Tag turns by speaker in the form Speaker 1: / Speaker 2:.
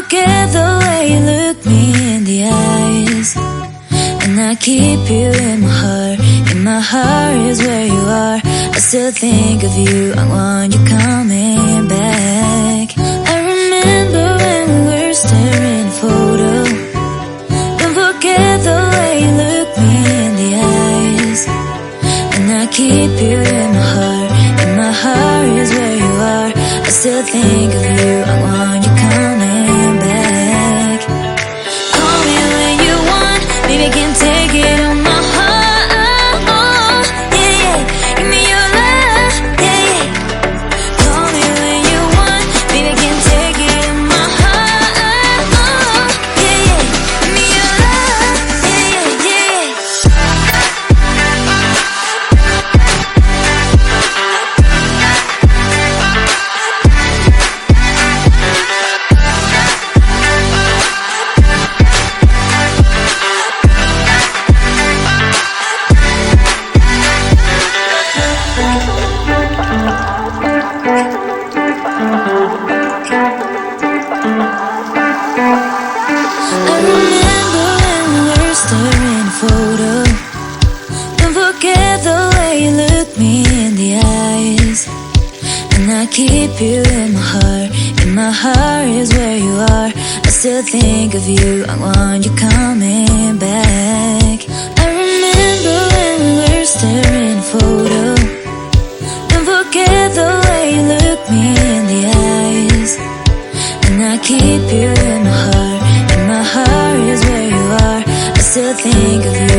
Speaker 1: forget the way you look me in the eyes. And I keep you in my heart. In my heart is where you are. I still think of you, I want you coming back. I remember when we were staring a photo. Don't forget the way you look me in the eyes. And I keep you in my heart. In my heart is where you are. I still think of you, I want you coming back. Call me when you want, baby, I can take it on my heart. Yeah, yeah, give me your love, yeah, yeah. Call me when you want, baby, I can take it on my heart. Yeah, yeah, give me your love, yeah, yeah, yeah. I remember when we were staring a photo. Don't forget the way you look me in the eyes. And I keep you in my heart. In my heart is where you are. I still think of you, I want you coming back. I remember when we were staring a photo. Don't forget the way you look me in the eyes. And I keep you in my heart. In my heart is where you are. I still think of you.